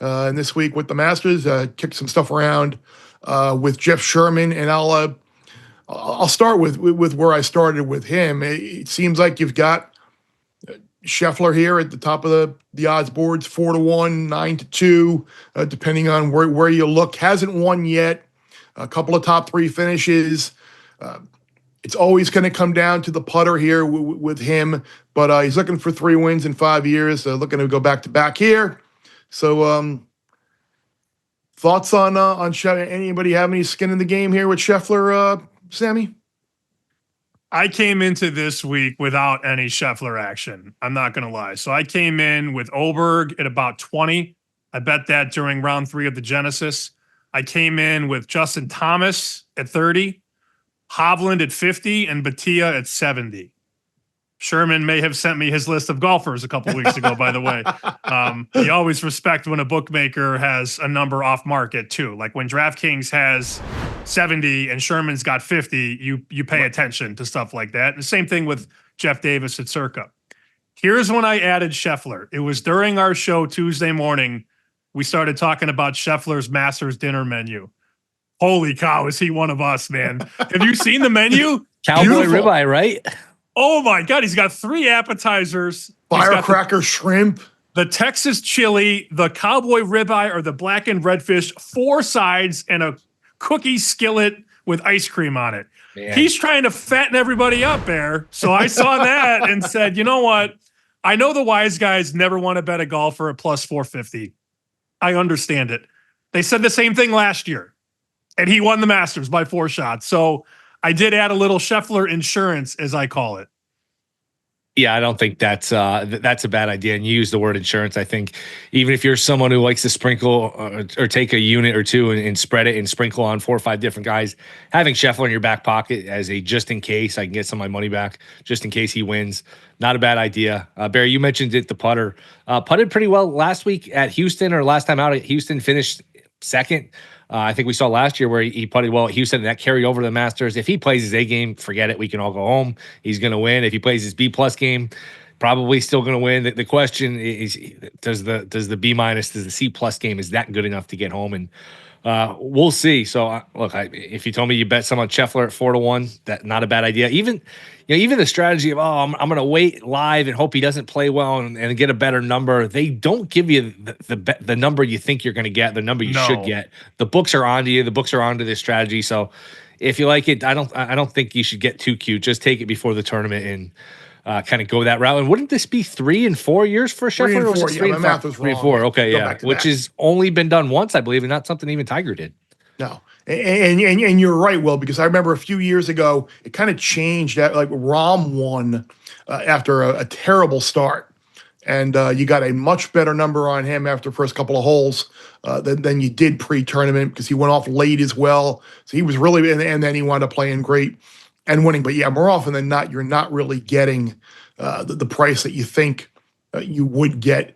and this week with the Masters, kicked some stuff around with Jeff Sherman, and I'll start with where I started with him. It seems like you've got Scheffler here at the top of the odds boards, 4-1, 9-2, depending on where you look. Hasn't won yet. A couple of top three finishes. It's always going to come down to the putter here with him, but he's looking for 3 wins in 5 years. Looking to go back to back here. So, thoughts on Scheffler? Anybody have any skin in the game here with Scheffler, Sammy? I came into this week without any Scheffler action. I'm not going to lie. So I came in with Aberg at about 20. I bet that during round 3 of the Genesis. I came in with Justin Thomas at 30, Hovland at 50, and Batia at 70. Sherman may have sent me his list of golfers a couple weeks ago, by the way. You always respect when a bookmaker has a number off market too. Like when DraftKings has 70 and Sherman's got 50, you pay attention to stuff like that. And the same thing with Jeff Davis at Circa. Here's when I added Scheffler. It was during our show Tuesday morning. We started talking about Scheffler's Masters dinner menu. Holy cow, is he one of us, man? Have you seen the menu? Cowboy ribeye, right? Oh my God, he's got 3 appetizers. Firecracker shrimp. The Texas chili, the cowboy ribeye, or the blackened redfish, 4 sides, and a cookie skillet with ice cream on it. Man. He's trying to fatten everybody up, Bear. So I saw that and said, you know what? I know the wise guys never want to bet a golfer at plus 450. I understand it. They said the same thing last year, and he won the Masters by 4 shots. So I did add a little Scheffler insurance, as I call it. Yeah, I don't think that's a bad idea. And you use the word insurance. I think even if you're someone who likes to sprinkle or take a unit or two and spread it and sprinkle on 4 or 5 different guys, having Scheffler in your back pocket as a just in case I can get some of my money back, just in case he wins, not a bad idea. Barry, you mentioned it, the putter. Putted pretty well last week at Houston, or last time out at Houston, finished second. I think we saw last year where he putted well at Houston, and that carried over to the Masters. If he plays his A game, forget it. We can all go home. He's going to win. If he plays his B+ game, probably still going to win. The question is, does the B-, does the C+ game, is that good enough to get home? And we'll see. So look, if you told me you bet someone Scheffler at 4-1, that not a bad idea. Even the strategy of I'm going to wait live and hope he doesn't play well and get a better number. They don't give you the number you think you're going to get, the number you should get. The books are onto you. The books are onto this strategy. So if you like it, I don't think you should get too cute. Just take it before the tournament and kind of go that route. And wouldn't this be 3 and 4 years for Scheffler? 3 and 4. Yeah, my math was wrong. 3 and 4. Okay, yeah, which has only been done once, I believe, and not something even Tiger did. No. And you're right, Will, because I remember a few years ago, it kind of changed. That like Rahm won after a terrible start, and you got a much better number on him after the first couple of holes than you did pre-tournament, because he went off late as well. So he was really, and then he wound up playing great and winning. But yeah, more often than not, you're not really getting the price that you think you would get.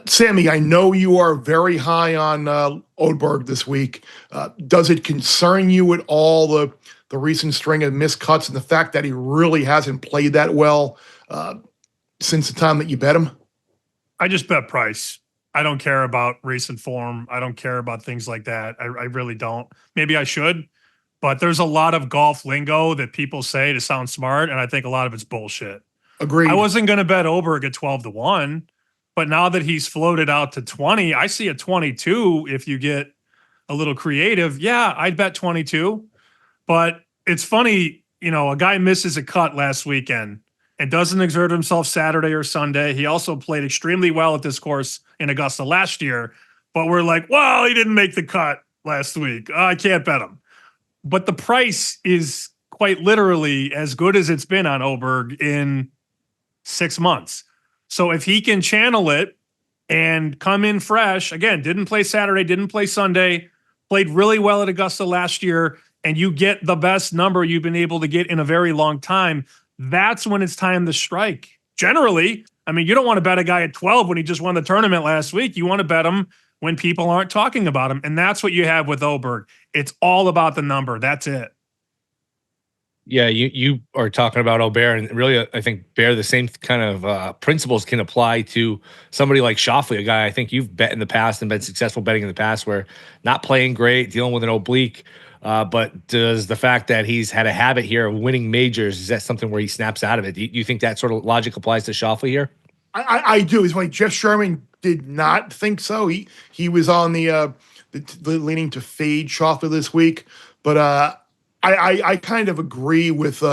Sammy, I know you are very high on Aberg this week. Does it concern you at all, the recent string of missed cuts and the fact that he really hasn't played that well since the time that you bet him? I just bet price. I don't care about recent form. I don't care about things like that. I really don't. Maybe I should, but there's a lot of golf lingo that people say to sound smart, and I think a lot of it's bullshit. Agreed. I wasn't going to bet Aberg at 12-1. But now that he's floated out to 20, I see a 22 if you get a little creative. Yeah, I'd bet 22. But it's funny, a guy misses a cut last weekend and doesn't exert himself Saturday or Sunday. He also played extremely well at this course in Augusta last year. But we're like, well, he didn't make the cut last week. I can't bet him. But the price is quite literally as good as it's been on Aberg in 6 months. So if he can channel it and come in fresh, again, didn't play Saturday, didn't play Sunday, played really well at Augusta last year, and you get the best number you've been able to get in a very long time, that's when it's time to strike. Generally, I mean, you don't want to bet a guy at 12 when he just won the tournament last week. You want to bet him when people aren't talking about him, and that's what you have with Aberg. It's all about the number. That's it. Yeah, you are talking about Bear, and really, I think Bear, the same kind of principles can apply to somebody like Schauffele, a guy I think you've bet in the past and been successful betting in the past, where not playing great, dealing with an oblique, but does the fact that he's had a habit here of winning majors, is that something where he snaps out of it? Do you think that sort of logic applies to Schauffele here? I do. It's funny. Jeff Sherman did not think so. He was on the leaning to fade Schauffele this week, but I kind of agree with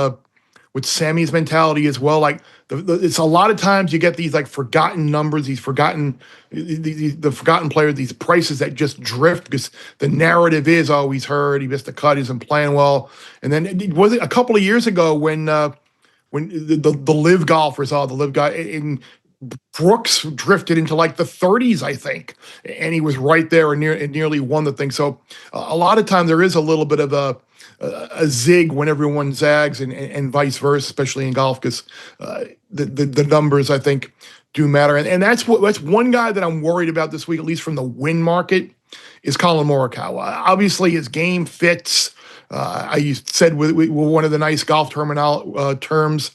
Sammy's mentality as well. Like it's a lot of times you get these like forgotten numbers, these forgotten the forgotten players, these prices that just drift because the narrative is, oh, he's hurt, he missed the cut, he isn't playing well. And then was it a couple of years ago when the live golfers, the live guy in Brooks drifted into like the 30s, I think, and he was right there and nearly won the thing. So a lot of time there is a little bit of a zig when everyone zags, and vice versa, especially in golf, because the numbers I think do matter. And that's one guy that I'm worried about this week, at least from the win market, is Colin Morikawa. Obviously, his game fits. I said with one of the nice golf terms.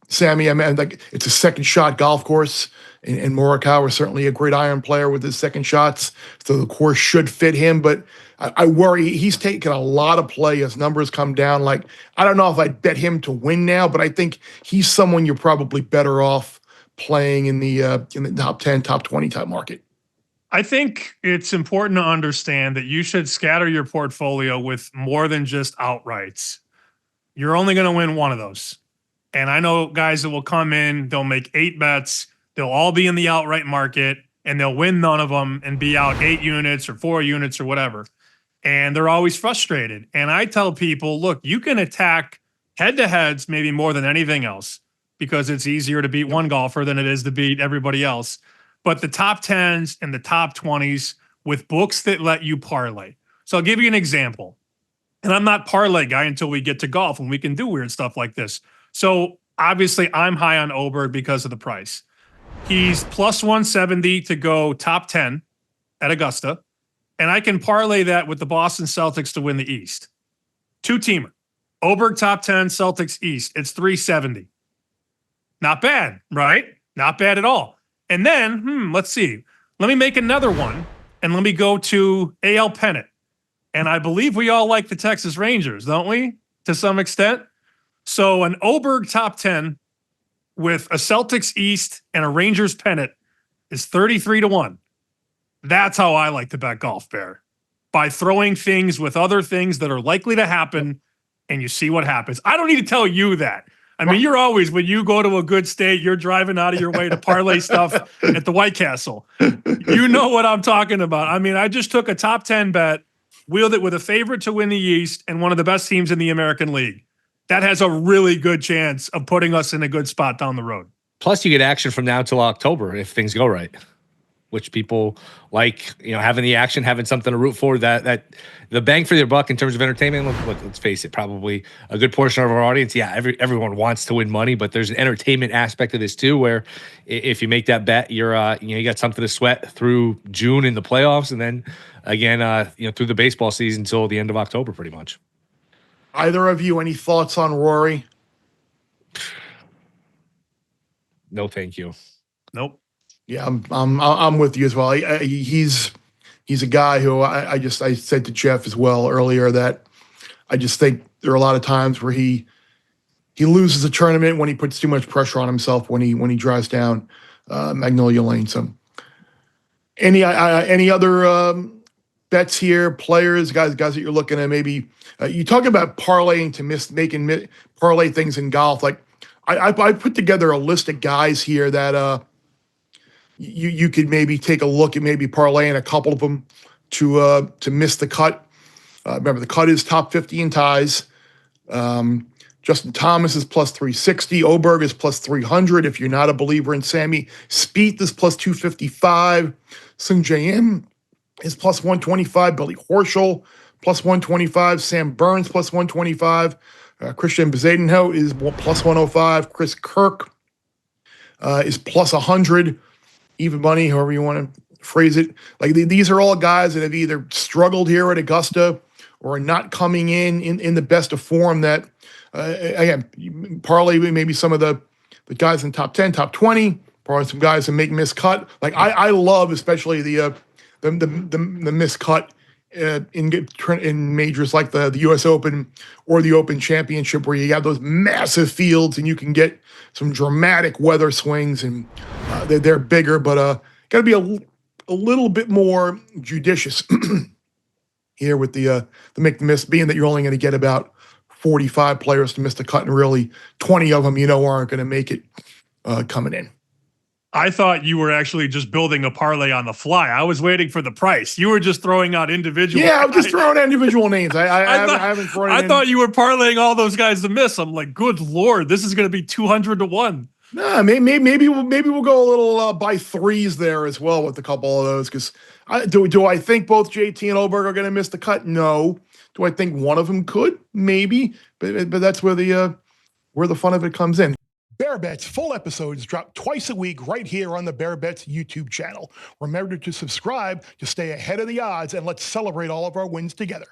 Sammy, I mean, like it's a second shot golf course, and Morikawa is certainly a great iron player with his second shots, so the course should fit him. But I worry he's taken a lot of play as numbers come down. Like I don't know if I'd bet him to win now, but I think he's someone you're probably better off playing in the top 10, top 20 type market. I think it's important to understand that you should scatter your portfolio with more than just outrights. You're only going to win one of those. And I know guys that will come in, they'll make 8 bets, they'll all be in the outright market, and they'll win none of them and be out 8 units or 4 units or whatever. And they're always frustrated. And I tell people, look, you can attack head-to-heads maybe more than anything else because it's easier to beat one golfer than it is to beat everybody else. But the top 10s and the top 20s with books that let you parlay. So I'll give you an example. And I'm not parlay guy until we get to golf and we can do weird stuff like this. So obviously I'm high on Aberg because of the price. He's plus 170 to go top 10 at Augusta. And I can parlay that with the Boston Celtics to win the East. 2-teamer. Aberg top 10, Celtics East. It's 370. Not bad, right? Not bad at all. And then, let's see. Let me make another one and let me go to AL Pennant. And I believe we all like the Texas Rangers, don't we? To some extent. So an Aberg top 10 with a Celtics East and a Rangers pennant is 33-1. That's how I like to bet golf, Bear. By throwing things with other things that are likely to happen, and you see what happens. I don't need to tell you that. I mean, you're always, when you go to a good state, you're driving out of your way to parlay stuff at the White Castle. You know what I'm talking about. I mean, I just took a top 10 bet, wheeled it with a favorite to win the East and one of the best teams in the American League. That has a really good chance of putting us in a good spot down the road. Plus, you get action from now till October if things go right, which people like, having the action, having something to root for. That the bang for their buck in terms of entertainment. Let's face it, probably a good portion of our audience. Yeah, everyone wants to win money, but there's an entertainment aspect of this too, where if you make that bet, you're you got something to sweat through June in the playoffs, and then again, through the baseball season until the end of October, pretty much. Either of you, any thoughts on Rory? No, thank you. Nope. Yeah, I'm with you as well. He's a guy who I said to Jeff as well earlier that I just think there are a lot of times where he loses a tournament when he puts too much pressure on himself when he drives down Magnolia Lane. So any other bets here, players, guys that you're looking at? Maybe you talk about parlaying to making parlay things in golf. Like I put together a list of guys here that you could maybe take a look at, maybe parlaying a couple of them to miss the cut. Remember, the cut is top 50 in ties. Justin Thomas is plus 360. Aberg is plus 300. If you're not a believer in Sammy, Spieth is plus 255. Sung Jae Im is plus 125. Billy Horschel plus 125. Sam Burns plus 125. Christian Bezuidenhout is plus 105. Chris Kirk is plus 100. Even money, however you want to phrase it. Like these are all guys that have either struggled here at Augusta or are not coming in the best of form, that again, parlay maybe some of the guys in top 10, top 20, probably some guys that make miscut. Like I love especially the miscut in majors like the U.S. Open or the Open Championship, where you have those massive fields and you can get some dramatic weather swings, and they're bigger, but got to be a little bit more judicious here with the make the miss, being that you're only going to get about 45 players to miss the cut, and really 20 of them aren't going to make it coming in. I thought you were actually just building a parlay on the fly. I was waiting for the price. You were just throwing out individual. Yeah, I'm just throwing out individual names. I haven't thrown it I in. thought you were parlaying all those guys to miss. I'm like, good Lord, this is going to be 200 to 1. Nah, maybe we'll go a little by threes there as well with a couple of those, because do I think both JT and Aberg are going to miss the cut? No. Do I think one of them could? Maybe, but that's where the fun of it comes in. Bear Bets full episodes drop twice a week right here on the Bear Bets YouTube channel. Remember to subscribe to stay ahead of the odds, and let's celebrate all of our wins together.